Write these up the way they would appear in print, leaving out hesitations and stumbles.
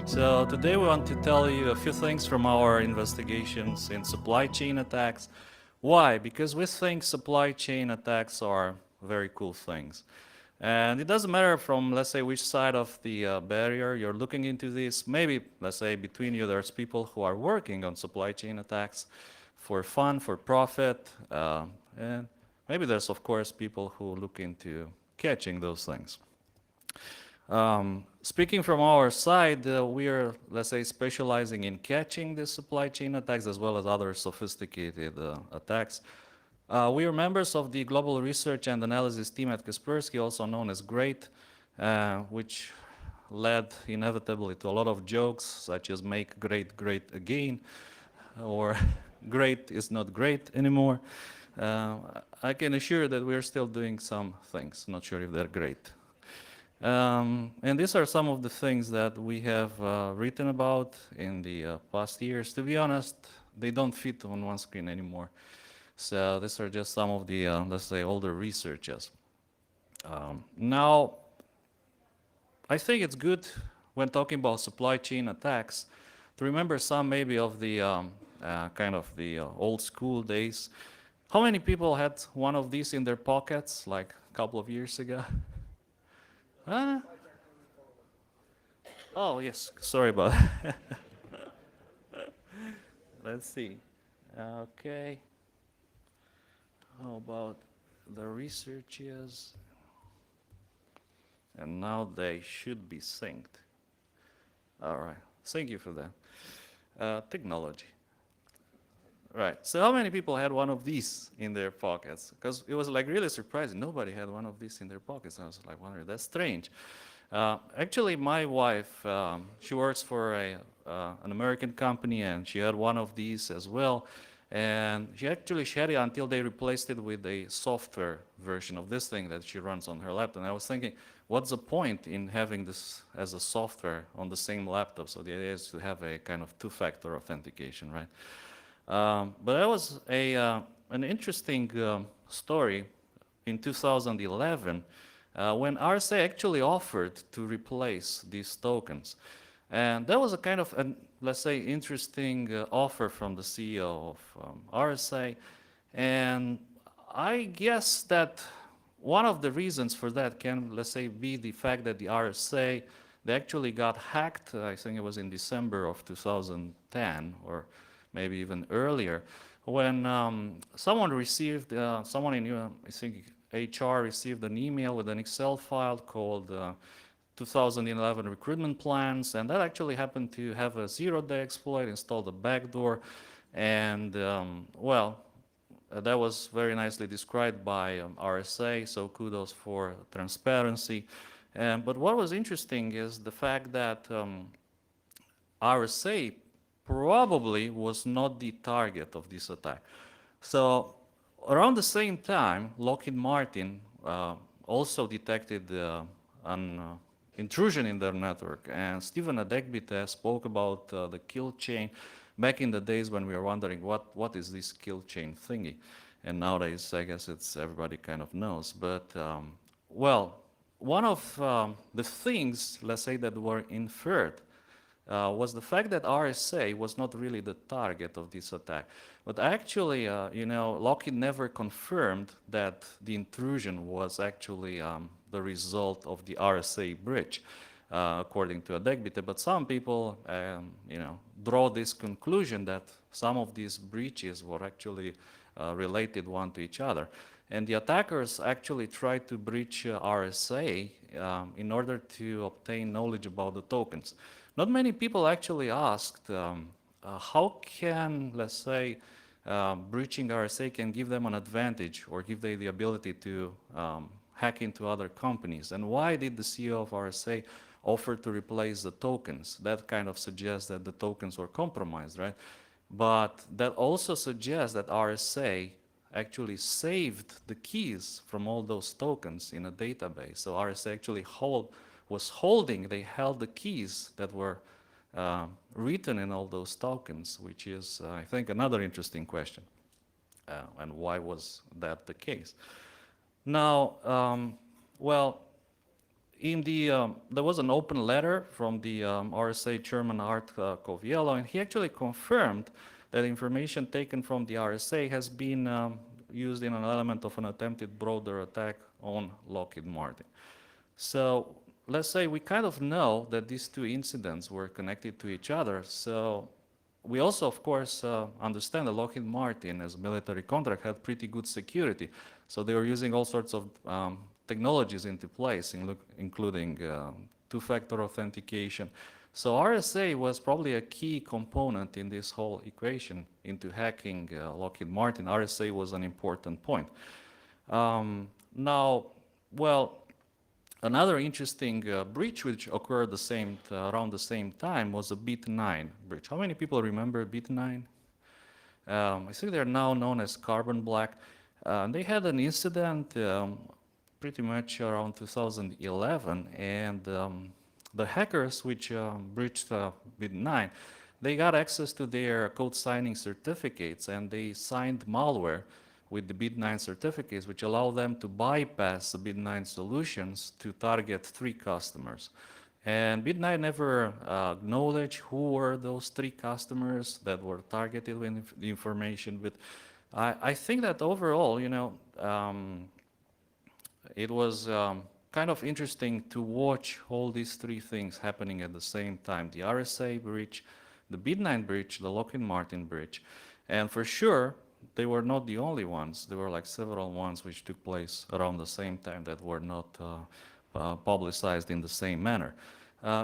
So today we want to tell you a few things from our investigations in supply chain attacks. Why? Because we think supply chain attacks are very cool things. And it doesn't matter from, let's say, which side of the barrier you're looking into this. Maybe, let's say, between you, there's people who are working on supply chain attacks for fun, for profit. And maybe there's, of course, people who look into catching those things. Speaking from our side, we are, let's say, specializing in catching the supply chain attacks as well as other sophisticated attacks. We are members of the Global Research and Analysis team at Kaspersky, also known as GREAT, which led inevitably to a lot of jokes, such as make great great again, or great is not great anymore. I can assure that we're still doing some things, not sure if they're great. And these are some of the things that we have written about in the past years. To be honest, they don't fit on one screen anymore. So these are just some of the, let's say, older researches. Now, I think it's good when talking about supply chain attacks to remember some maybe of the kind of the old school days. How many people had one of these in their pockets like a couple of years ago? Huh? Oh, yes, sorry about that. Let's see. Okay. How about the researches? And now they should be synced. All right, thank you for that. Technology. Right, so how many people had one of these in their pockets? Because it was like really surprising. Nobody had one of these in their pockets. I was like wondering, that's strange. Actually, my wife, she works for an American company, and she had one of these as well. And she had it until they replaced it with a software version of this thing that she runs on her laptop. And I was thinking, what's the point in having this as a software on the same laptop? So the idea is to have a kind of two-factor authentication, right? But that was an interesting story in 2011 when RSA actually offered to replace these tokens. And that was a kind of, let's say, interesting offer from the CEO of RSA. And I guess that one of the reasons for that can, let's say, be the fact that the RSA, they actually got hacked, I think it was in December of 2010, or maybe even earlier, when someone in, I think, HR received an email with an Excel file called 2011 recruitment plans, and that actually happened to have a zero-day exploit, installed a backdoor, and well, that was very nicely described by RSA, so kudos for transparency. But what was interesting is the fact that RSA probably was not the target of this attack. So around the same time, Lockheed Martin also detected an intrusion in their network. And Stephen Adegbite spoke about the kill chain back in the days when we were wondering what is this kill chain thingy. And nowadays, I guess it's everybody kind of knows. But well, one of the things, let's say, that were inferred was the fact that RSA was not really the target of this attack. But actually, Lockheed never confirmed that the intrusion was actually the result of the RSA breach, according to Adegbite. But some people, draw this conclusion that some of these breaches were actually related one to each other. And the attackers actually tried to breach RSA in order to obtain knowledge about the tokens. Not many people actually asked how can, let's say, breaching RSA can give them an advantage or give them the ability to hack into other companies. And why did the CEO of RSA offer to replace the tokens? That kind of suggests that the tokens were compromised, right? But that also suggests that RSA actually saved the keys from all those tokens in a database. So RSA actually they held the keys that were written in all those tokens, which is, I think, another interesting question. And why was that the case? Now, well, there was an open letter from the RSA chairman Art Coviello, and he actually confirmed that information taken from the RSA has been used in an element of an attempted broader attack on Lockheed Martin. So let's say we kind of know that these two incidents were connected to each other. So we also, of course, understand that Lockheed Martin, as a military contract, had pretty good security. So they were using all sorts of technologies into place, including two-factor authentication. So RSA was probably a key component in this whole equation into hacking Lockheed Martin. RSA was an important point. Now, well, another interesting breach which occurred around the same time was a Bit9 breach. How many people remember Bit9? I think they're now known as Carbon Black. They had an incident pretty much around 2011, and the hackers which breached Bit9, they got access to their code signing certificates, and they signed malware with the Bit9 certificates, which allow them to bypass the Bit9 solutions to target 3 customers. And Bit9 never acknowledged who were those 3 customers that were targeted with the information. But I think that overall, it was kind of interesting to watch all these 3 things happening at the same time: the RSA breach, the Bit9 breach, the Lockheed Martin breach. And for sure, they were not the only ones. There were like several ones which took place around the same time that were not publicized in the same manner.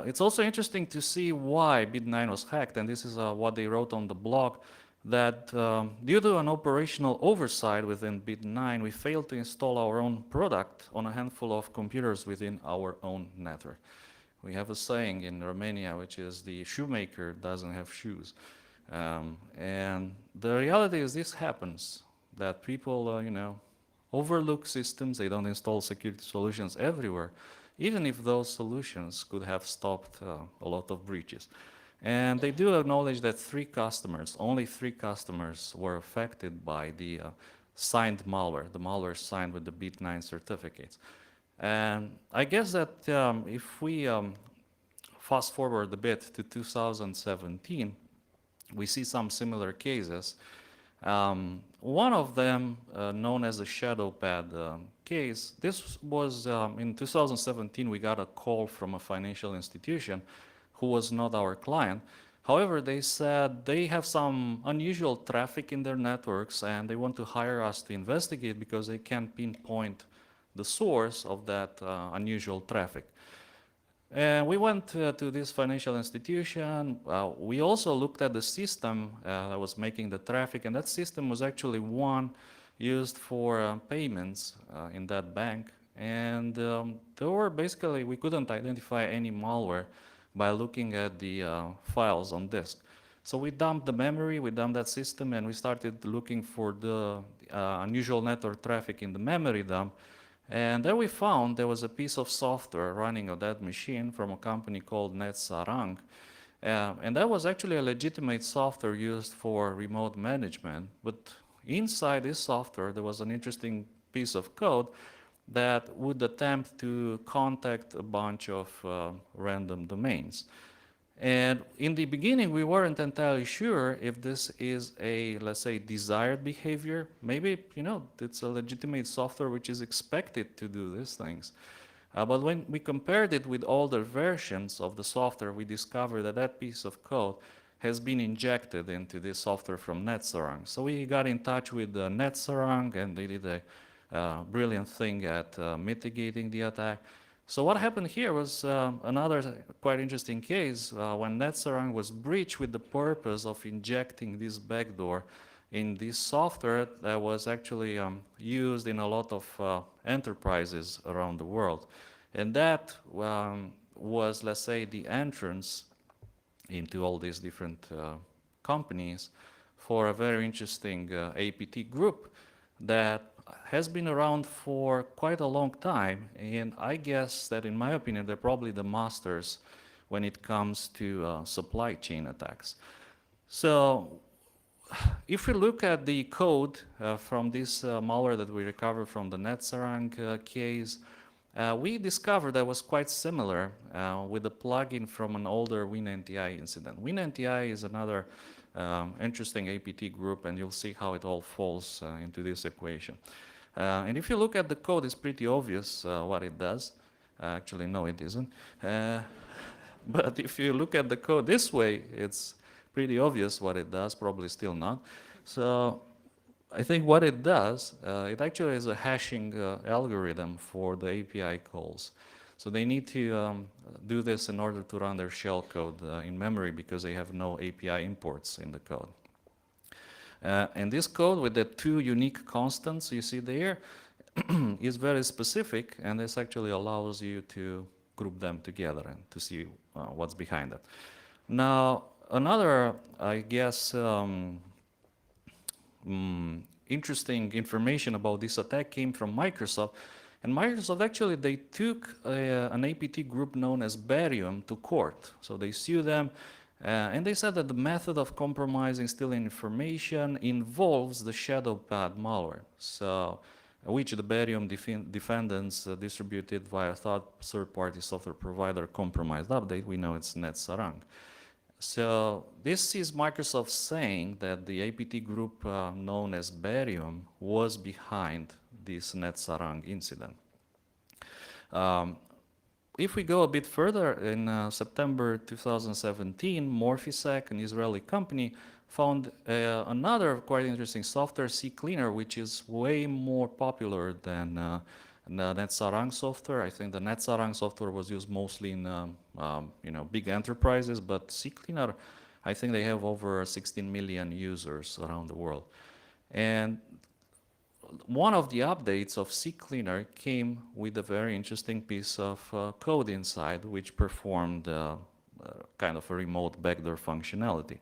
It's also interesting to see why Bit9 was hacked, and this is what they wrote on the blog, that due to an operational oversight within Bit9, we failed to install our own product on a handful of computers within our own network. We have a saying in Romania, which is the shoemaker doesn't have shoes. And the reality is this happens, that people, overlook systems. They don't install security solutions everywhere, even if those solutions could have stopped a lot of breaches. And they do acknowledge that only 3 customers were affected by the signed malware, the malware signed with the Bit9 certificates. And I guess that if we fast forward a bit to 2017, we see some similar cases. One of them, known as the ShadowPad case, this was in 2017. We got a call from a financial institution who was not our client. However, they said they have some unusual traffic in their networks and they want to hire us to investigate because they can't pinpoint the source of that unusual traffic. And we went to this financial institution. We also looked at the system that was making the traffic, and that system was actually one used for payments in that bank. And we couldn't identify any malware by looking at the files on disk. So we dumped the memory, we dumped that system, and we started looking for the unusual network traffic in the memory dump. And then we found there was a piece of software running on that machine from a company called NetSarang. And that was actually a legitimate software used for remote management. But inside this software, there was an interesting piece of code that would attempt to contact a bunch of random domains. And in the beginning, we weren't entirely sure if this is a, let's say, desired behavior. Maybe, it's a legitimate software which is expected to do these things. But when we compared it with older versions of the software, we discovered that that piece of code has been injected into this software from NetSarang. So we got in touch with NetSarang, and they did a brilliant thing at mitigating the attack. So what happened here was another quite interesting case when NetSarang was breached with the purpose of injecting this backdoor in this software that was actually used in a lot of enterprises around the world. And that was, let's say, the entrance into all these different companies for a very interesting APT group that has been around for quite a long time, and I guess that, in my opinion, they're probably the masters when it comes to supply chain attacks. So if we look at the code from this malware that we recovered from the NetSarang case, We discovered that was quite similar with a plugin from an older WinNTI incident. WinNTI is another interesting APT group, and you'll see how it all falls into this equation. And if you look at the code, it's pretty obvious what it does. Actually, no, it isn't. But if you look at the code this way, it's pretty obvious what it does, probably still not. So I think what it does, it actually is a hashing algorithm for the API calls. So they need to do this in order to run their shell code in memory because they have no API imports in the code. And this code with the two unique constants you see there is very specific, and this actually allows you to group them together and to see what's behind it. Now, another, I guess, interesting information about this attack came from Microsoft. And Microsoft actually, they took an APT group known as Barium to court. So they sued them, and they said that the method of compromising stealing information involves the shadowpad malware, so which the Barium defendants distributed via third-party software provider compromised update. We know it's NetSarang. So this is Microsoft saying that the APT group known as Barium was behind this NetSarang incident. If we go a bit further, in September 2017, Morphisec, an Israeli company, found another quite interesting software, CCleaner, which is way more popular than the NetSarang software. I think the NetSarang software was used mostly in big enterprises, but CCleaner, I think they have over 16 million users around the world. And one of the updates of CCleaner came with a very interesting piece of code inside, which performed kind of a remote backdoor functionality.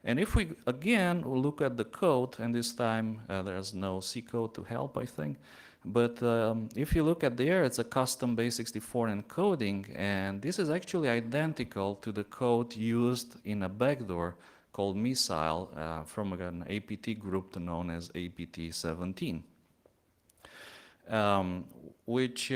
And if we, again, look at the code, and this time there's no C code to help, I think. But if you look at there, it's a custom base64 encoding, and this is actually identical to the code used in a backdoor called Missile from an APT group known as APT17, which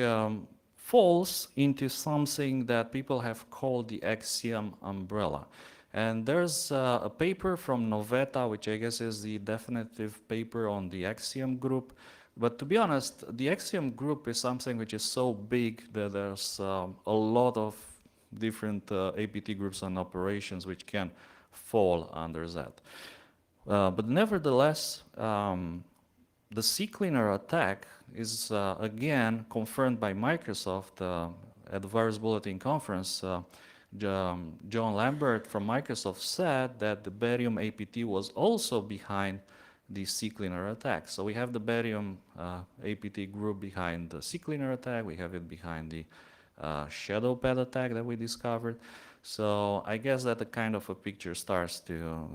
falls into something that people have called the Axiom umbrella. And there's a paper from Noveta, which I guess is the definitive paper on the Axiom group. But to be honest, the Axiom group is something which is so big that there's a lot of different APT groups and operations which can fall under that. But nevertheless, the CCleaner attack is again confirmed by Microsoft at the Virus Bulletin conference. John Lambert from Microsoft said that the Barium APT was also behind the CCleaner attack. So we have the Barium APT group behind the CCleaner attack. We have it behind the Shadowpad attack that we discovered. So I guess that the kind of a picture starts to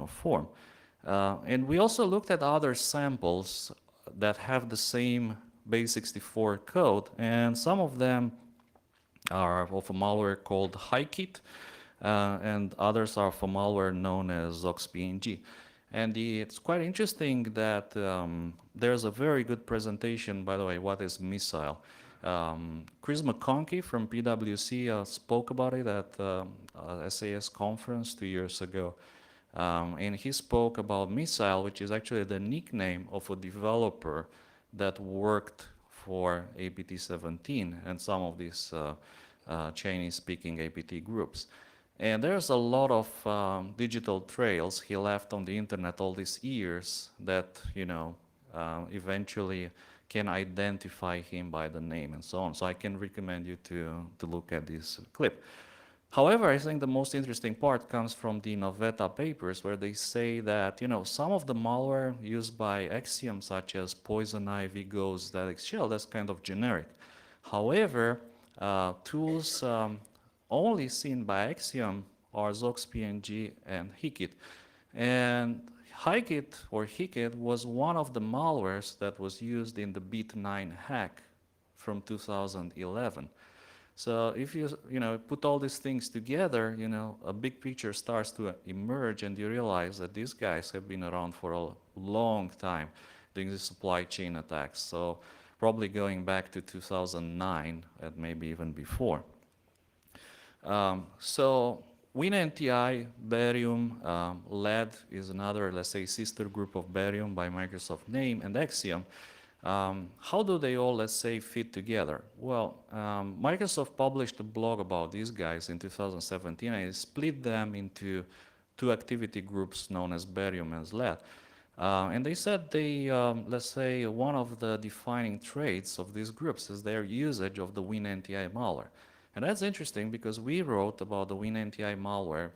form. And we also looked at other samples that have the same base64 code, and some of them are of a malware called HiKit, and others are of a malware known as ZoxPNG. And it's quite interesting that there's a very good presentation, by the way, what is Missile. Chris McConkie from PwC spoke about it at SAS conference 2 years ago. And he spoke about Missile, which is actually the nickname of a developer that worked for APT17 and some of these Chinese-speaking APT groups. And there's a lot of digital trails he left on the internet all these years that, eventually can identify him by the name and so on. So I can recommend you to look at this clip. However, I think the most interesting part comes from the Noveta papers, where they say that, some of the malware used by Axiom, such as Poison Ivy, Ghost, Static Shell, that's kind of generic. However, tools only seen by Axiom are ZoxPNG and HiKit. And HiKit or HiKit was one of the malwares that was used in the Bit9 hack from 2011. So if you put all these things together, a big picture starts to emerge, and you realize that these guys have been around for a long time doing the supply chain attacks. So probably going back to 2009 and maybe even before. So WinNTI, Barium, lead is another, let's say, sister group of Barium by Microsoft name, and Axiom. How do they all, let's say, fit together? Well, Microsoft published a blog about these guys in 2017, and it split them into two activity groups known as Barium and lead. And they said let's say, one of the defining traits of these groups is their usage of the WinNTI malware. And that's interesting because we wrote about the WinNTI malware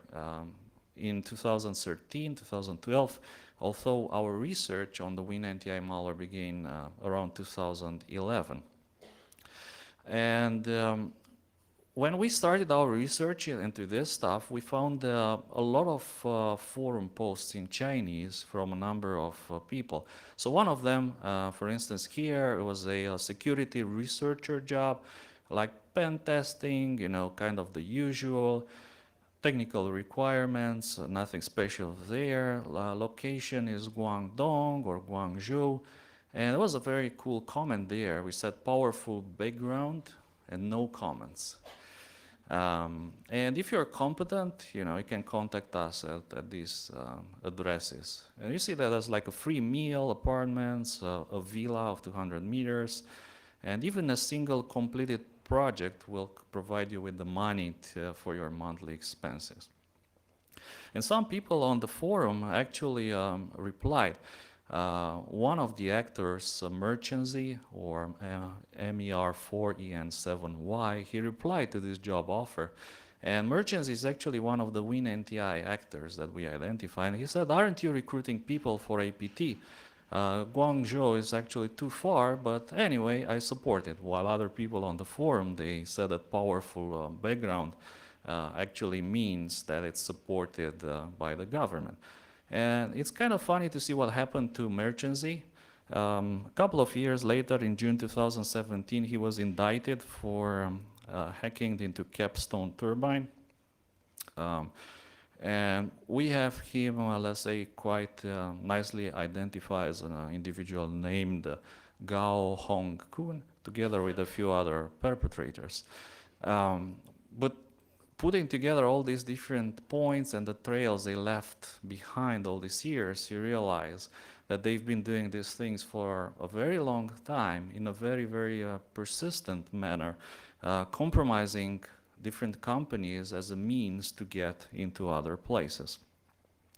in 2013, 2012, although our research on the WinNTI malware began around 2011. And when we started our research into this stuff, we found a lot of forum posts in Chinese from a number of people. So one of them, for instance, here was a security researcher job, like pen testing, kind of the usual technical requirements, nothing special there. Location is Guangdong or Guangzhou. And there was a very cool comment there. We said powerful background and no comments. And if you're competent, you can contact us at these addresses. And you see that there's like a free meal, apartments, a villa of 200 meters, and even a single completed project will provide you with the money for your monthly expenses. And some people on the forum actually replied. One of the actors, Merchancy, or MER4EN7Y, he replied to this job offer. And Merchancy is actually one of the WinNTI actors that we identified. And he said, aren't you recruiting people for APT? Guangzhou is actually too far, but anyway, I support it. While other people on the forum, they said that powerful background actually means that it's supported by the government. And it's kind of funny to see what happened to Merchancy. A couple of years later, in June 2017, he was indicted for hacking into Capstone turbine. And we have him, let's say, quite nicely identified as an individual named Gao Hongkun, together with a few other perpetrators. But putting together all these different points and the trails they left behind all these years, you realize that they've been doing these things for a very long time in a very, very persistent manner, compromising different companies as a means to get into other places.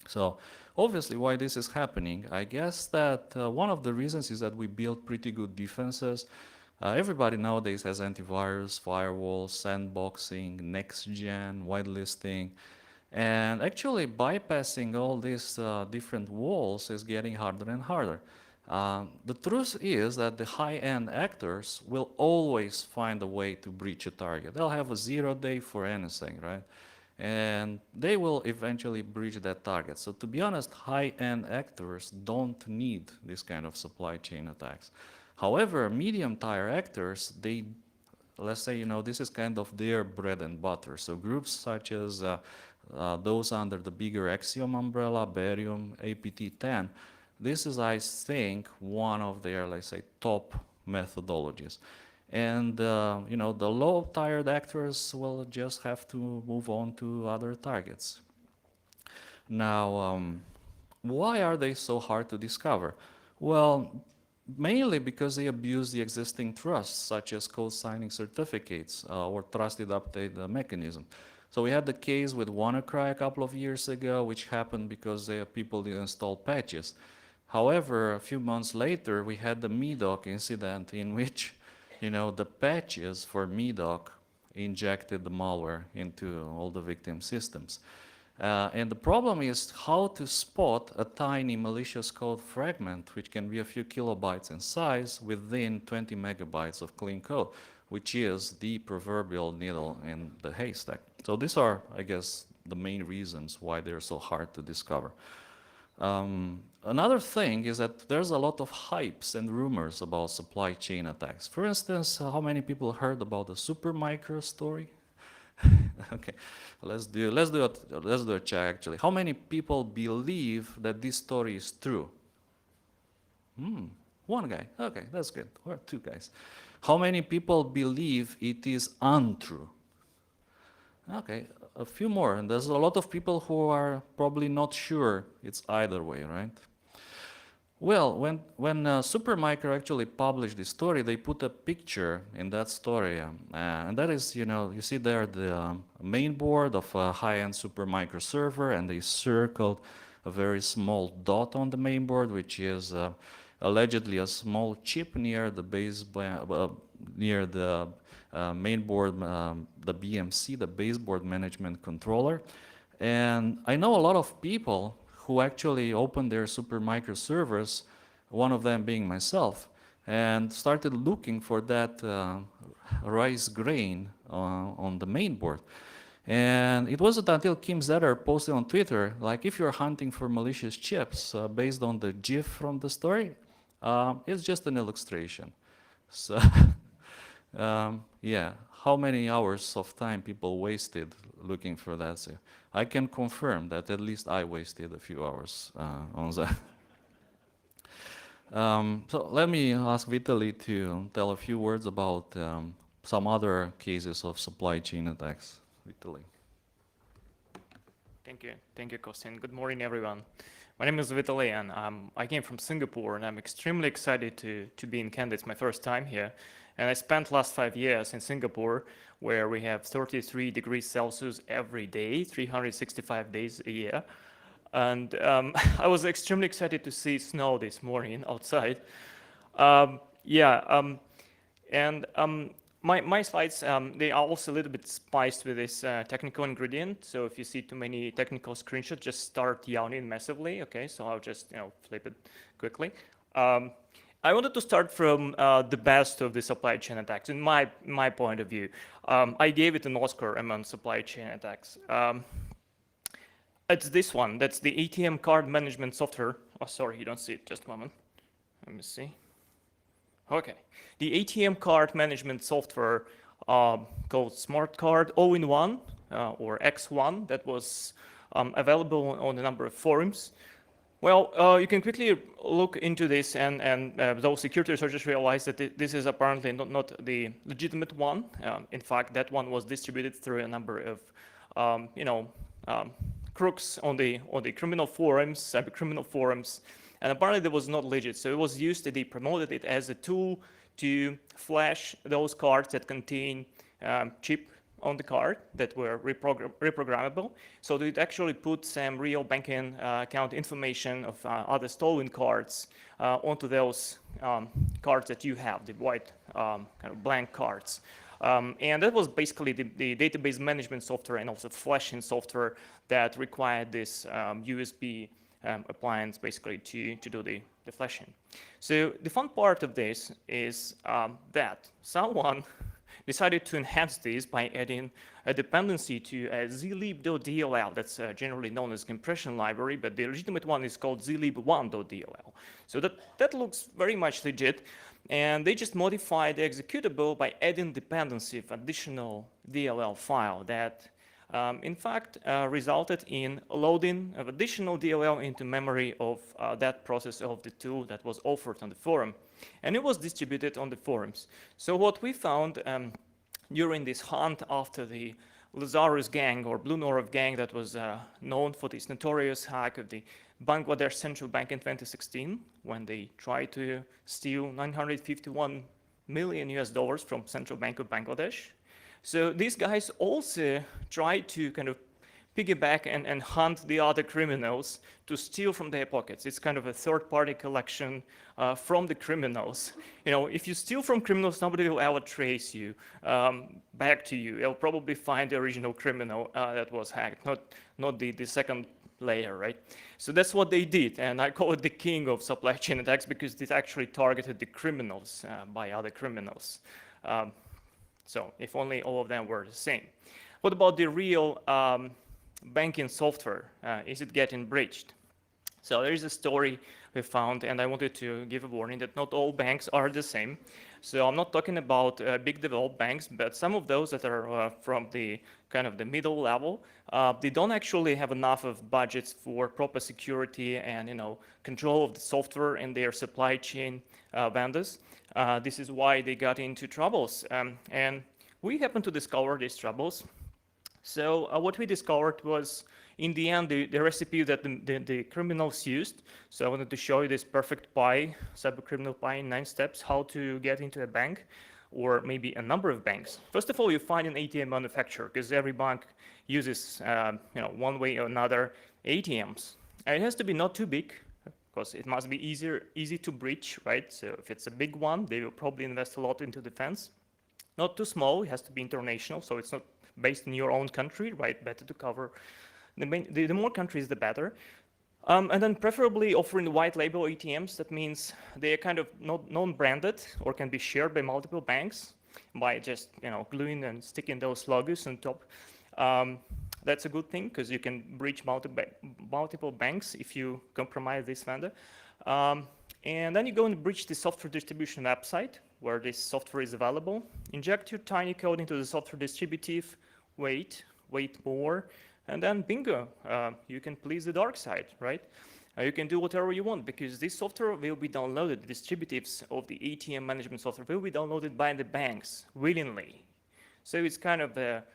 So obviously why this is happening, I guess that one of the reasons is that we built pretty good defenses. Everybody nowadays has antivirus, firewalls, sandboxing, next-gen, whitelisting, and actually bypassing all these different walls is getting harder and harder. The truth is that the high-end actors will always find a way to breach a target. They'll have a 0 day for anything, right? And they will eventually breach that target. So to be honest, high-end actors don't need this kind of supply chain attacks. However, medium-tier actors, let's say, this is kind of their bread and butter. So groups such as those under the bigger Axiom umbrella, Barium, APT10, this is, I think, one of their, let's say, top methodologies. And, the low-tiered actors will just have to move on to other targets. Now, why are they so hard to discover? Well, mainly because they abuse the existing trusts, such as code signing certificates or trusted update mechanism. So we had the case with WannaCry a couple of years ago, which happened because people didn't install patches. However, a few months later, we had the MEDOC incident in which, the patches for MEDOC injected the malware into all the victim systems. And the problem is how to spot a tiny malicious code fragment, which can be a few kilobytes in size, within 20 megabytes of clean code, which is the proverbial needle in the haystack. So these are, I guess, the main reasons why they're so hard to discover. Another thing is that there's a lot of hypes and rumors about supply chain attacks. For instance, how many people heard about the Supermicro story? Okay, let's do a check actually. How many people believe that this story is true? One guy. Okay, that's good. Or two guys. How many people believe it is untrue? Okay, a few more. And there's a lot of people who are probably not sure it's either way, right? Well, when Supermicro actually published the story, they put a picture in that story, and that is, you see there the main board of a high-end Supermicro server, and they circled a very small dot on the main board, which is allegedly a small chip near the near the main board, the BMC, the baseboard management controller. And I know a lot of people who actually opened their Supermicro servers, one of them being myself, and started looking for that rice grain on the main board. And it wasn't until Kim Zetter posted on Twitter, like, if you're hunting for malicious chips based on the GIF from the story, it's just an illustration. So, yeah, how many hours of time people wasted looking for that? So I can confirm that at least I wasted a few hours on that. So let me ask Vitaly to tell a few words about some other cases of supply chain attacks. Vitaly. Thank you, Costin. Good morning, everyone. My name is Vitaly, and I came from Singapore, and I'm extremely excited to be in Canada. It's my first time here, and I spent last 5 years in Singapore, where we have 33 degrees Celsius every day, 365 days a year. And I was extremely excited to see snow this morning outside. Yeah, and my slides, they are also a little bit spiced with this technical ingredient. So if you see too many technical screenshots, just start yawning massively. Okay, so I'll just flip it quickly. I wanted to start from the best of the supply chain attacks. In my point of view, I gave it an Oscar among supply chain attacks. It's this one. That's the ATM card management software. Oh, sorry, you don't see it. Just a moment. Let me see. Okay. The ATM card management software called Smart Card All-in-One or X1 that was available on a number of forums. Well, you can quickly look into this, and those security researchers realized that this is apparently not the legitimate one. In fact, that one was distributed through a number of, crooks on the criminal forums, cyber criminal forums, and apparently that was not legit. So it was used, they promoted it as a tool to flash those cards that contain chip on the card that were reprogrammable. So it actually put some real banking account information of other stolen cards onto those cards that you have, the white kind of blank cards. And that was basically the database management software and also flashing software that required this USB appliance basically to do the flashing. So the fun part of this is that someone decided to enhance this by adding a dependency to a zlib.dll. That's generally known as compression library, but the legitimate one is called zlib1.dll. So that looks very much legit. And they just modified the executable by adding dependency of additional DLL file that, in fact, resulted in loading of additional DLL into memory of that process of the tool that was offered on the forum. And it was distributed on the forums. So what we found during this hunt after the Lazarus gang or Blue Norov gang that was known for this notorious hack of the Bangladesh Central Bank in 2016, when they tried to steal 951 million US dollars from Central Bank of Bangladesh. So these guys also tried to kind of piggyback and hunt the other criminals to steal from their pockets. It's kind of a third-party collection from the criminals. If you steal from criminals, nobody will ever trace you back to you. They'll probably find the original criminal that was hacked, not the second layer, right? So that's what they did, and I call it the king of supply chain attacks because it actually targeted the criminals by other criminals. So if only all of them were the same. What about the real banking software? Is it getting breached? So there is a story we found, and I wanted to give a warning that not all banks are the same. So I'm not talking about big developed banks, but some of those that are from the kind of the middle level, they don't actually have enough of budgets for proper security and control of the software and their supply chain vendors. This is why they got into troubles, and we happened to discover these troubles. So what we discovered was, in the end, the recipe that the criminals used. So I wanted to show you this perfect pie, cybercriminal pie in 9 steps, how to get into a bank, or maybe a number of banks. First of all, you find an ATM manufacturer, because every bank uses, one way or another, ATMs. And it has to be not too big, because it must be easy to breach, right? So if it's a big one, they will probably invest a lot into defense. Not too small, it has to be international, so it's not based in your own country, right? Better to cover the more countries, the better. And then preferably offering white label ATMs. That means they are kind of not non-branded or can be shared by multiple banks by just gluing and sticking those logos on top. That's a good thing because you can breach multiple banks if you compromise this vendor. And then you go and breach the software distribution website where this software is available. Inject your tiny code into the software distributive, wait more, and then bingo, you can please the dark side, right? You can do whatever you want because this software will be downloaded. The distributives of the ATM management software will be downloaded by the banks willingly. So it's kind of a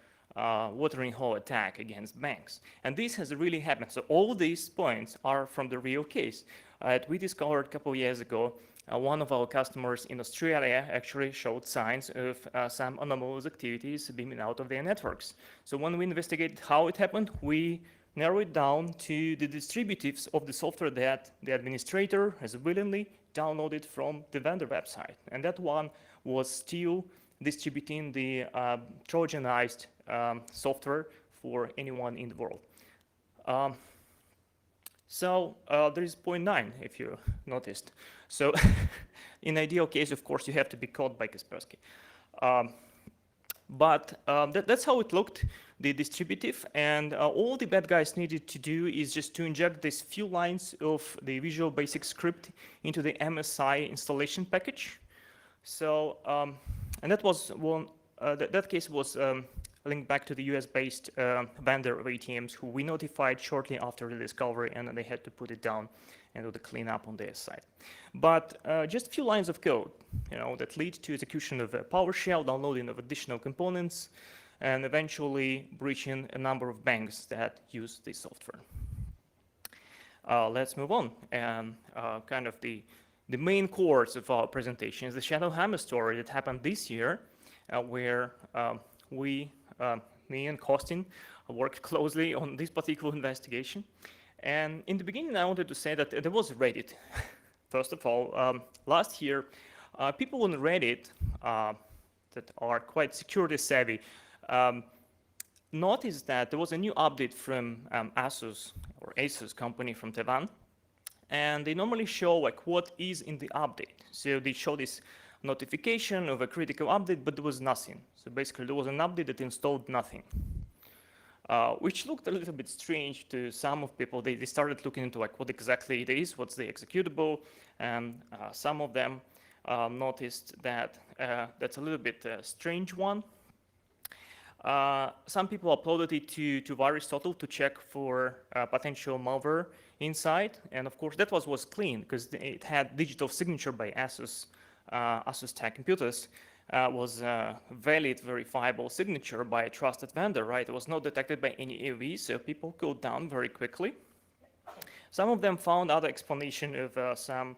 watering hole attack against banks. And this has really happened. So all these points are from the real case. We discovered a couple of years ago, one of our customers in Australia actually showed signs of some anomalous activities beaming out of their networks. So when we investigated how it happened, we narrowed it down to the distributives of the software that the administrator has willingly downloaded from the vendor website. And that one was still distributing the Trojanized software for anyone in the world. So there is point 9, if you noticed. So in ideal case, of course, you have to be caught by Kaspersky. But that's how it looked, the distributive. And all the bad guys needed to do is just to inject these few lines of the Visual Basic script into the MSI installation package. So, and that was one, that case was linked back to the US-based vendor of ATMs who we notified shortly after the discovery, and then they had to put it down and do the cleanup on their side. But just a few lines of code, that lead to execution of a PowerShell, downloading of additional components, and eventually breaching a number of banks that use this software. Let's move on. And kind of the main course of our presentation is the Shadow Hammer story that happened this year, where me and Costin worked closely on this particular investigation. And in the beginning, I wanted to say that there was Reddit. First of all, last year, people on Reddit that are quite security savvy noticed that there was a new update from Asus company from Taiwan. And they normally show what is in the update. So they show this notification of a critical update, but there was nothing. So basically, there was an update that installed nothing, which looked a little bit strange to some of people. They started looking into what exactly it is, what's the executable, and some of them noticed that that's a little bit strange one. Some people uploaded it to VirusTotal to check for potential malware inside, and of course that was clean because it had digital signature by Asus Tech Computers. Was a valid, verifiable signature by a trusted vendor, right? It was not detected by any AV, so people cooled down very quickly. Some of them found other explanation of some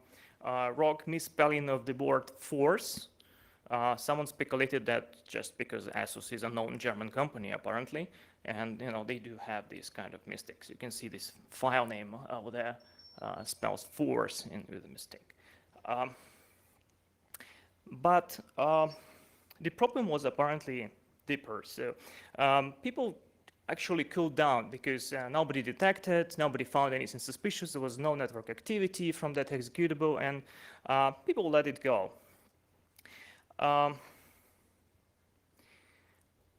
rogue misspelling of the word force. Someone speculated that just because Asus is a known German company, apparently, and they do have these kind of mistakes. You can see this file name over there spells force with a mistake. But the problem was apparently deeper. So people actually cooled down because nobody detected, nobody found anything suspicious. There was no network activity from that executable, and people let it go.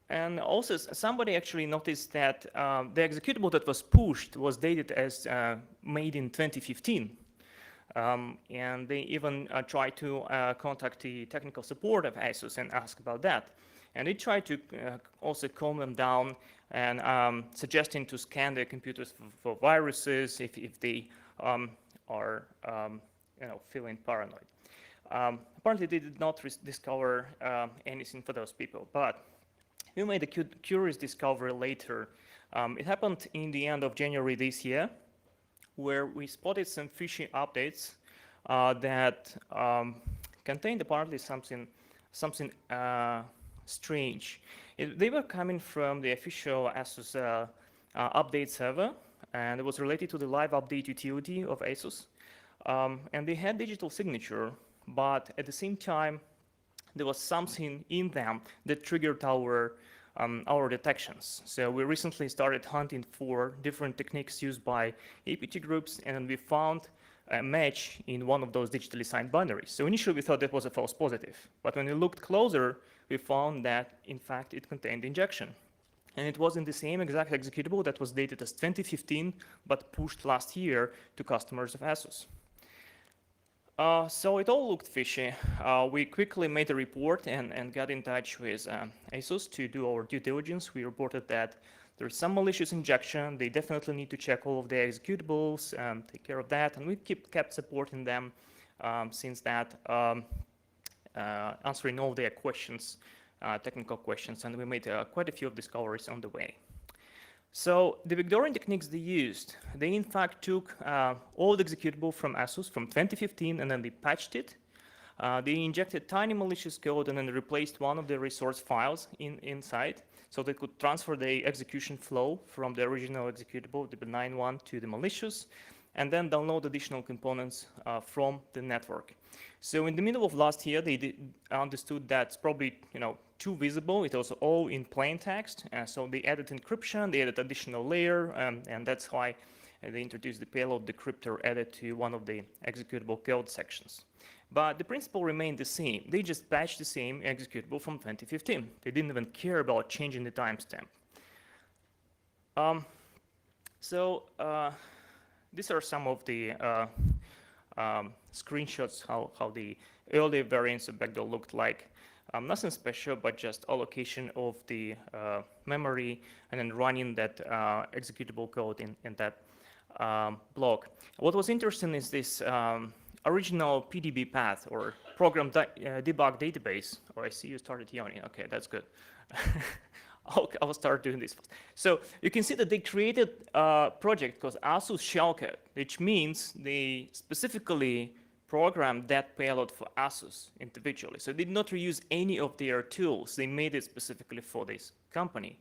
And also, somebody actually noticed that the executable that was pushed was dated as made in 2015. And they even tried to contact the technical support of ASUS and ask about that. And they tried to also calm them down and suggesting to scan their computers for viruses if they are feeling paranoid. Apparently, they did not discover anything for those people, but we made a curious discovery later. It happened in the end of January this year, where we spotted some fishy updates that contained apparently something strange. They were coming from the official ASUS update server, and it was related to the live update utility of ASUS. And they had digital signature, but at the same time, there was something in them that triggered our detections. So we recently started hunting for different techniques used by APT groups, and we found a match in one of those digitally signed binaries. So initially we thought that was a false positive, but when we looked closer, we found that in fact it contained injection. And it was in the same exact executable that was dated as 2015, but pushed last year to customers of ASUS. So it all looked fishy. We quickly made a report and got in touch with ASUS to do our due diligence. We reported that there's some malicious injection. They definitely need to check all of their executables, take care of that. And we kept supporting them since that, answering all their questions, technical questions. And we made quite a few discoveries on the way. So the backdooring techniques they used, they in fact took old executable from ASUS from 2015 and then they patched it. They injected tiny malicious code and then replaced one of the resource files inside so they could transfer the execution flow from the original executable, the benign one, to the malicious, and then download additional components from the network. So in the middle of last year, they understood that's probably too visible. It was all in plain text, so they added encryption, they added additional layer, and that's why they introduced the payload decryptor added to one of the executable code sections. But the principle remained the same. They just patched the same executable from 2015. They didn't even care about changing the timestamp. These are some of the screenshots how the early variants of backdoor looked like. Nothing special, but just allocation of the memory and then running that executable code in that block. What was interesting is this original PDB path or program debug database. Oh, I see you started yawning. Okay, that's good. I'll start doing this. So you can see that they created a project called ASUS shellcode, which means they specifically programmed that payload for ASUS individually. So they did not reuse any of their tools. They made it specifically for this company,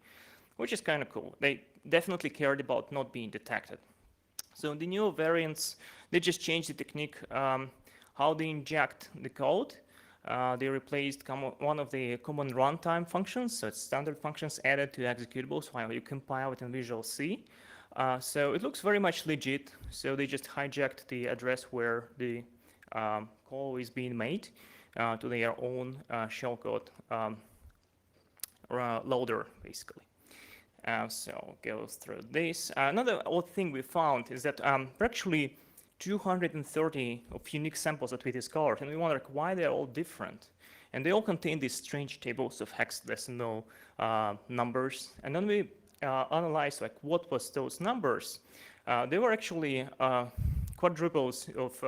which is kind of cool. They definitely cared about not being detected. So in the new variants, they just changed the technique, how they inject the code. They replaced one of the common runtime functions, so it's standard functions added to executables while you compile it in Visual C. So it looks very much legit. So they just hijacked the address where the call is being made to their own shellcode loader, basically. So go through this. Another odd thing we found is that there are actually 230 of unique samples that we discovered, and we wonder why they're all different. And they all contain these strange tables of hexadecimal numbers. And then we analyzed what was those numbers. They were actually quadruples of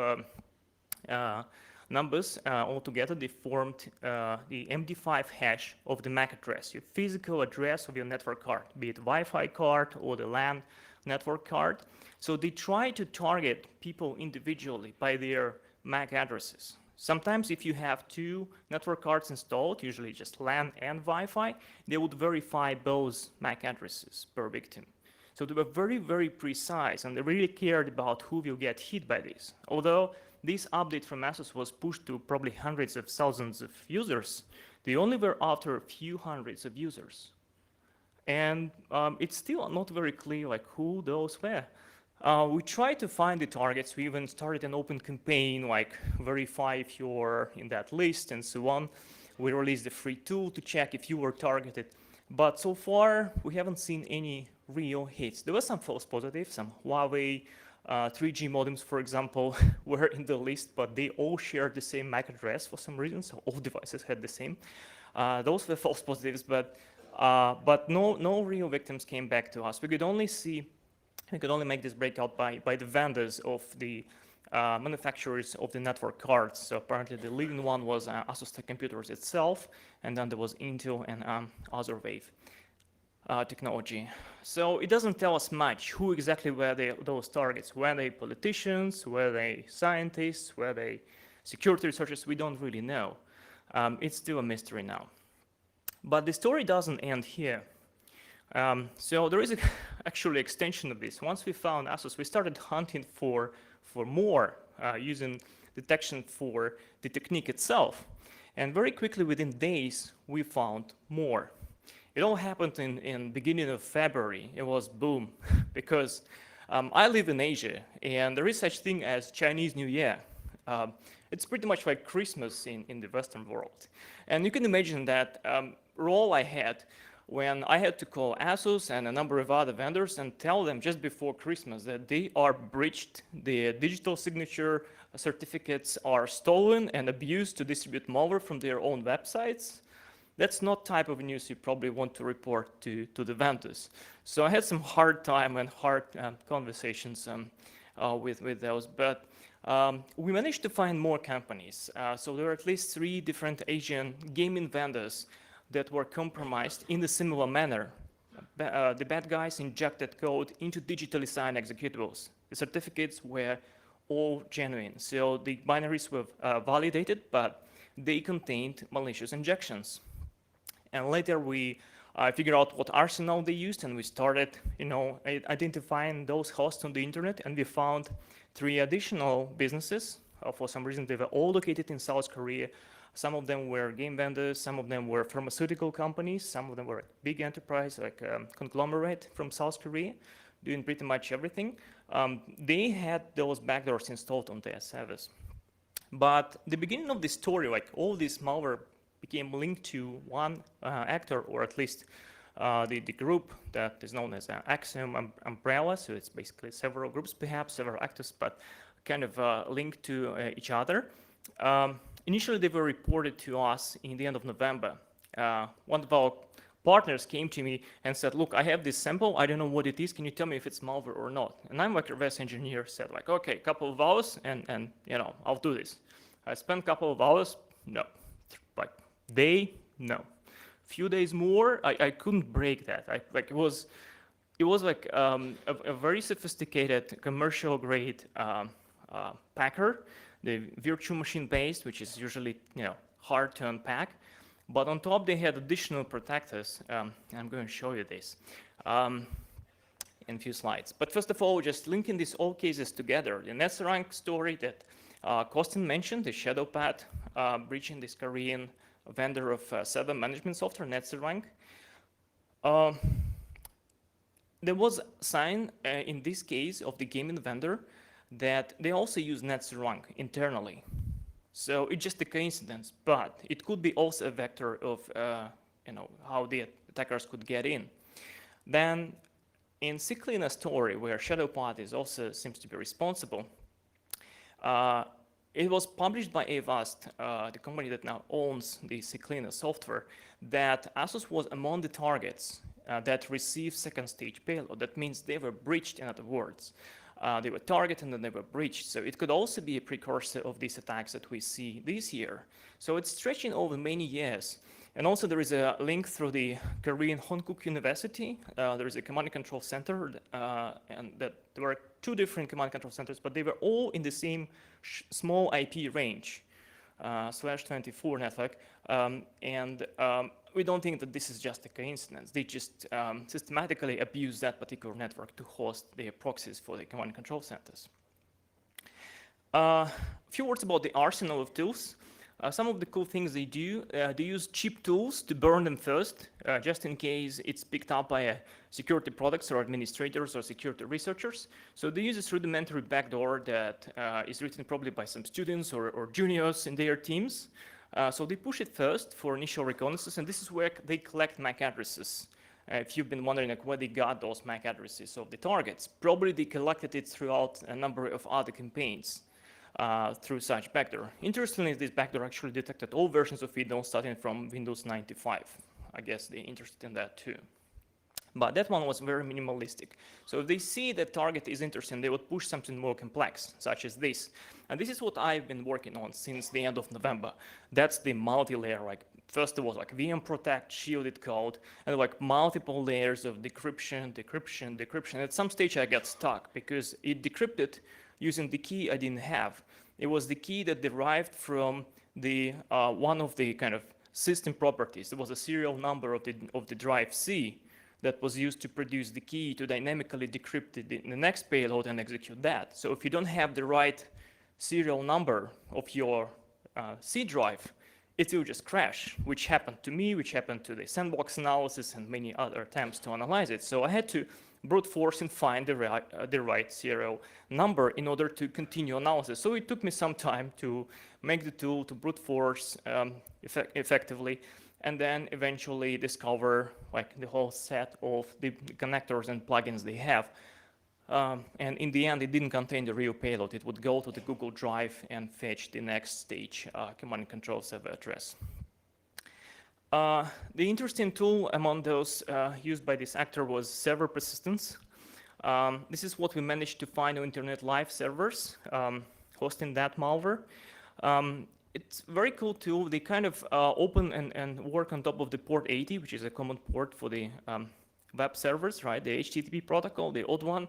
numbers altogether. They formed the MD5 hash of the MAC address, your physical address of your network card, be it Wi-Fi card or the LAN network card. So they try to target people individually by their MAC addresses. Sometimes if you have two network cards installed, usually just LAN and Wi-Fi, they would verify both MAC addresses per victim. So they were very, very precise, and they really cared about who will get hit by this. Although this update from ASUS was pushed to probably hundreds of thousands of users, they only were after a few hundreds of users. And it's still not very clear who those were. We tried to find the targets. We even started an open campaign, verify if you're in that list and so on. We released a free tool to check if you were targeted. But so far, we haven't seen any real hits. There were some false positives, some Huawei 3G modems, for example, were in the list, but they all shared the same MAC address for some reason, so all devices had the same. Those were false positives, but no real victims came back to us. We could only make this breakout by the vendors of the manufacturers of the network cards. So apparently the leading one was Asus Tech Computers itself, and then there was Intel and Otherwave technology. So it doesn't tell us much who exactly were those targets. Were they politicians? Were they scientists? Were they security researchers? We don't really know. It's still a mystery now. But the story doesn't end here. So there is actually extension of this. Once we found Asus, we started hunting for more using detection for the technique itself. And very quickly, within days, we found more. It all happened in beginning of February. It was boom, because I live in Asia, and there is such thing as Chinese New Year. It's pretty much like Christmas in the Western world. And you can imagine that role I had when I had to call Asus and a number of other vendors and tell them just before Christmas that they are breached, the digital signature certificates are stolen and abused to distribute malware from their own websites. That's not type of news you probably want to report to the vendors. So I had some hard time and hard conversations with those, but we managed to find more companies. So there are at least 3 different Asian gaming vendors that were compromised in a similar manner. The bad guys injected code into digitally signed executables. The certificates were all genuine. So the binaries were validated, but they contained malicious injections. And later we figured out what arsenal they used, and we started, identifying those hosts on the internet, and we found 3 additional businesses. For some reason, they were all located in South Korea. Some of them were game vendors, some of them were pharmaceutical companies, some of them were big enterprise, like conglomerate from South Korea, doing pretty much everything. They had those backdoors installed on their servers. But the beginning of the story, like all this malware became linked to one actor, or at least the group that is known as Axiom Umbrella. So it's basically several groups, perhaps several actors, but kind of linked to each other. Initially, they were reported to us in the end of November. One of our partners came to me and said, look, I have this sample. I don't know what it is. Can you tell me if it's malware or not? And I'm like a reverse engineer, said like, okay, a couple of hours and I'll do this. I spent a couple of hours, no. Like day, no. Few days more, I couldn't break that. It was like a very sophisticated commercial grade packer, the virtual machine based, which is usually hard to unpack. But on top, they had additional protectors. I'm going to show you this in a few slides. But first of all, just linking these all cases together. The NetSrank story that Costin mentioned, the ShadowPad breaching this Korean vendor of server management software, NetSrank. There was a sign in this case of the gaming vendor that they also use NetSrank internally. So it's just a coincidence, but it could be also a vector of how the attackers could get in. Then in Cyclina story, where ShadowPad is also seems to be responsible, it was published by Avast, the company that now owns the Cyclina software, that Asus was among the targets that received second stage payload. That means they were breached, in other words. They were targeted and then they were breached. So it could also be a precursor of these attacks that we see this year. So it's stretching over many years. And also there is a link through the Korean Konkuk University. There is a command and control center, and that there were 2 different command and control centers, but they were all in the same small IP range, /24 network. We don't think that this is just a coincidence. They just systematically abuse that particular network to host their proxies for the command and control centers. A few words about the arsenal of tools. Some of the cool things they do, they use cheap tools to burn them first, just in case it's picked up by security products or administrators or security researchers. So they use this rudimentary backdoor that is written probably by some students or juniors in their teams. So they push it first for initial reconnaissance, and this is where they collect MAC addresses if you've been wondering like where they got those MAC addresses of the targets, probably they collected it throughout a number of other campaigns through such backdoor. Interestingly, this backdoor actually detected all versions of Windows starting from Windows 95. I guess they're interested in that too. But that one was very minimalistic. So if they see that target is interesting, they would push something more complex, such as this. And this is what I've been working on since the end of November. That's the multi-layer, like first there was like VM protect, shielded code, and like multiple layers of decryption, decryption, decryption. At some stage I got stuck because it decrypted using the key I didn't have. It was the key that derived from the one of the kind of system properties. There was a serial number of the drive C that was used to produce the key to dynamically decrypt it in the next payload and execute that. So if you don't have the right serial number of your C drive, it will just crash, which happened to me, which happened to the sandbox analysis and many other attempts to analyze it. So I had to brute force and find the right serial number in order to continue analysis. So it took me some time to make the tool to brute force effectively, and then eventually discover like the whole set of the connectors and plugins they have. And in the end, it didn't contain the real payload. It would go to the Google Drive and fetch the next stage command and control server address. The interesting tool among those used by this actor was server persistence. This is what we managed to find on Internet Live servers hosting that malware. It's a very cool tool. They kind of open and work on top of the port 80, which is a common port for the web servers, right? The HTTP protocol, the old one.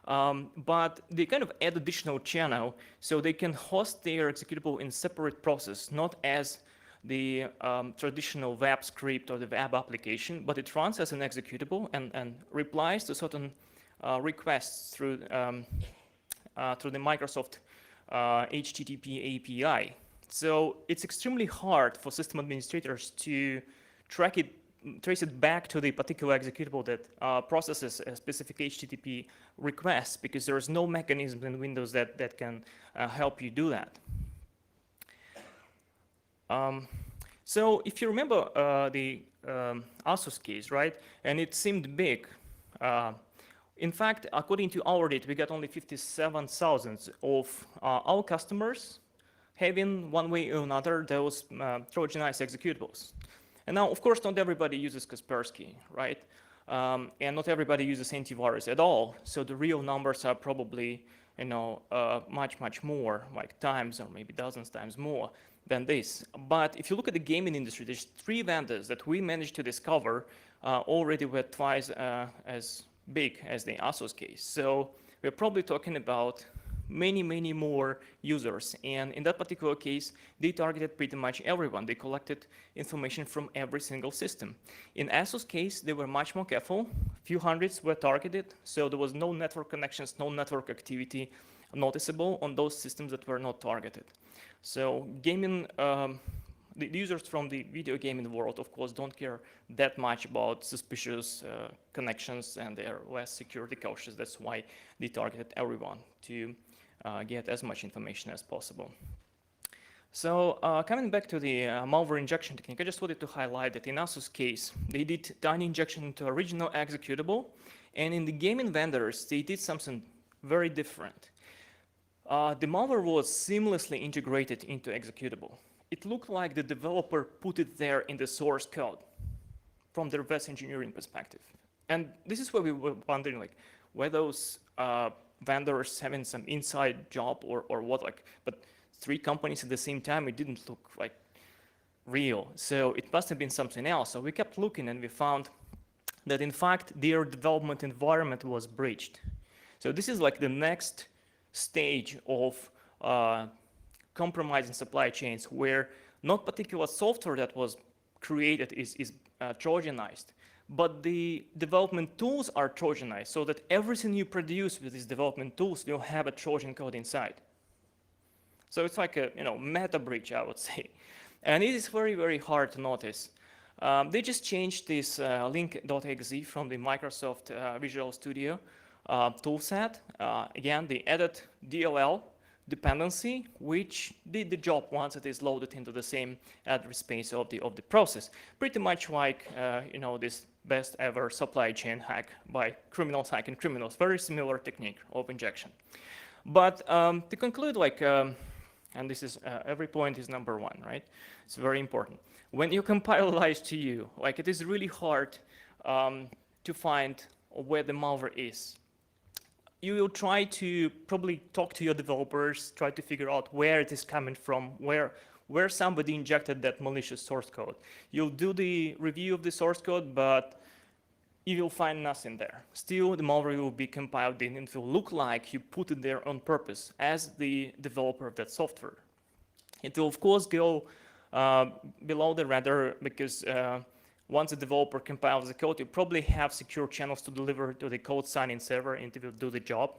But they kind of add additional channel so they can host their executable in separate process, not as the traditional web script or the web application, but it runs as an executable and replies to certain requests through the Microsoft HTTP API. So it's extremely hard for system administrators to trace it back to the particular executable that processes a specific HTTP request, because there is no mechanism in Windows that can help you do that. So if you remember the ASUS case, right, and it seemed big, in fact, according to our data, we got only 57,000 of our customers having one way or another those Trojanized executables. And now, of course, not everybody uses Kaspersky, right? And not everybody uses antivirus at all. So the real numbers are probably, much, much more, like times or maybe dozens times more than this. But if you look at the gaming industry, there's 3 vendors that we managed to discover already were twice as big as the ASUS case. So we're probably talking about many, many more users. And in that particular case, they targeted pretty much everyone. They collected information from every single system. In ASUS case, they were much more careful. A few hundreds were targeted, so there was no network connections, no network activity noticeable on those systems that were not targeted. So gaming, the users from the video gaming world, of course, don't care that much about suspicious connections, and they're less security cautious. That's why they targeted everyone to get as much information as possible. So coming back to the malware injection technique, I just wanted to highlight that in ASUS case, they did tiny injection into original executable, and in the gaming vendors, they did something very different. The malware was seamlessly integrated into executable. It looked like the developer put it there in the source code from the reverse engineering perspective. And this is where we were wondering, like, were those vendors having some inside job or what? Like, but 3 companies at the same time, it didn't look like real. So it must have been something else. So we kept looking, and we found that in fact their development environment was breached. So this is like the next stage of compromising supply chains, where not particular software that was created is Trojanized, but the development tools are Trojanized, so that everything you produce with these development tools will have a Trojan code inside. So it's like a meta breach, I would say. And it is very, very hard to notice. They just changed this link.exe from the Microsoft Visual Studio toolset. Again, they added DLL dependency, which did the job once it is loaded into the same address space of the process. Pretty much like this best ever supply chain hack by criminals hacking criminals. Very similar technique of injection. But to conclude, and this is every point is number one, right? It's very important. When you compile lies to you, like it is really hard to find where the malware is. You will try to probably talk to your developers, try to figure out where it is coming from, where somebody injected that malicious source code. You'll do the review of the source code, but you will find nothing there. Still, the malware will be compiled in and it will look like you put it there on purpose as the developer of that software. It will, of course, go below the radar because once the developer compiles the code, you probably have secure channels to deliver to the code signing server and it will do the job.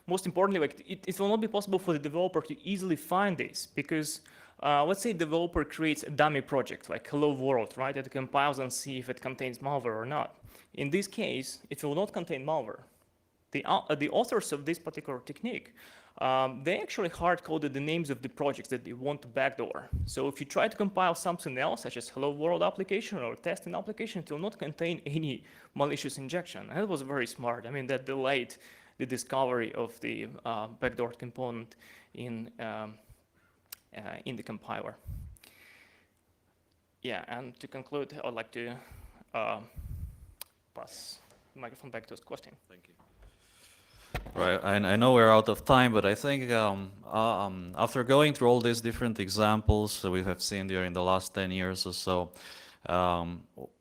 Most importantly, like it will not be possible for the developer to easily find this because let's say a developer creates a dummy project like Hello World, right? It compiles and see if it contains malware or not. In this case, it will not contain malware. The authors of this particular technique, they actually hard-coded the names of the projects that they want to backdoor. So if you try to compile something else, such as Hello World application or testing application, it will not contain any malicious injection. And that was very smart. I mean, that delayed the discovery of the backdoor component in the compiler. Yeah, and to conclude, I'd like to pass the microphone back to Costin. Thank you. Right, I know we're out of time, but I think after going through all these different examples that we have seen during the last 10 years or so,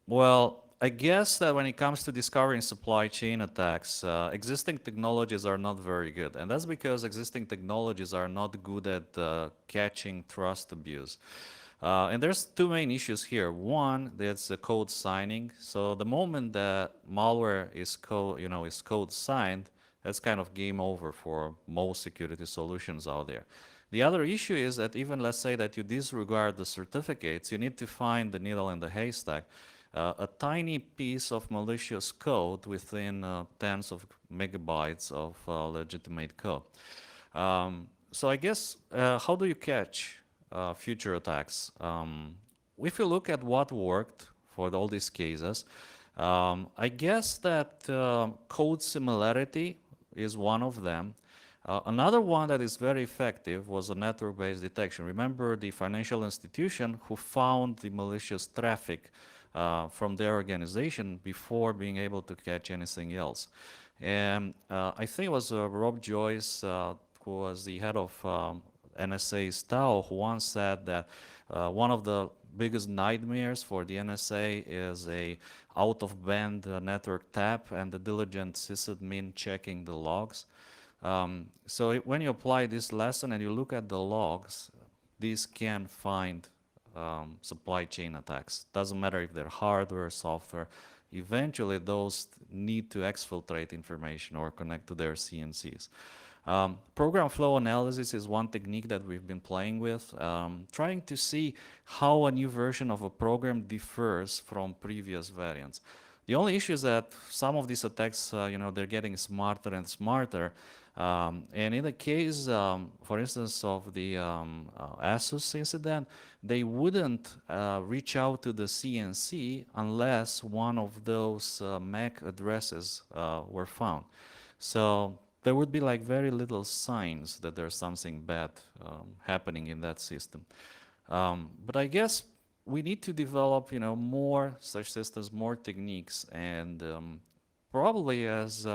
well, I guess that when it comes to discovering supply chain attacks, existing technologies are not very good. And that's because existing technologies are not good at catching trust abuse. And there's two main issues here. One, that's the code signing. So the moment that malware is code signed, that's kind of game over for most security solutions out there. The other issue is that even let's say that you disregard the certificates, you need to find the needle in the haystack. A tiny piece of malicious code within tens of megabytes of legitimate code. So I guess, how do you catch future attacks? If you look at what worked for all these cases, I guess that code similarity is one of them. Another one that is very effective was a network-based detection. Remember the financial institution who found the malicious traffic from their organization before being able to catch anything else. And I think it was Rob Joyce, who was the head of NSA's TAO, who once said that one of the biggest nightmares for the NSA is a out-of-band network tap and the diligent sysadmin checking the logs. So when you apply this lesson and you look at the logs, these can find supply chain attacks. Doesn't matter if they're hardware, software. Eventually, those need to exfiltrate information or connect to their CNCs. Program flow analysis is one technique that we've been playing with, trying to see how a new version of a program differs from previous variants. The only issue is that some of these attacks, they're getting smarter and smarter. And in the case, for instance, of the ASUS incident, they wouldn't reach out to the CNC unless one of those MAC addresses were found. So there would be like very little signs that there's something bad happening in that system. But I guess we need to develop, more such systems, more techniques, and probably as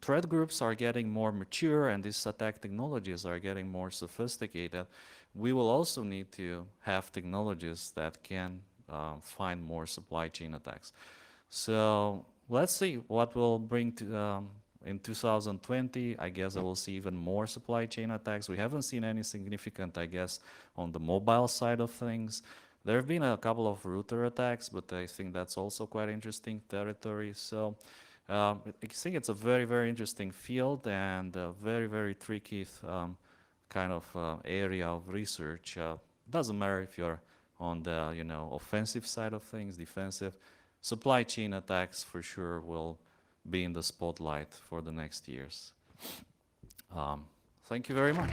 threat groups are getting more mature and these attack technologies are getting more sophisticated, we will also need to have technologies that can find more supply chain attacks. So let's see what will bring to in 2020. I guess I will see even more supply chain attacks. We haven't seen any significant, I guess, on the mobile side of things. There have been a couple of router attacks, but I think that's also quite interesting territory. So I think it's a very, very interesting field and a very, very tricky kind of area of research. Doesn't matter if you're on the offensive side of things, defensive. Supply chain attacks for sure will be in the spotlight for the next years. Thank you very much.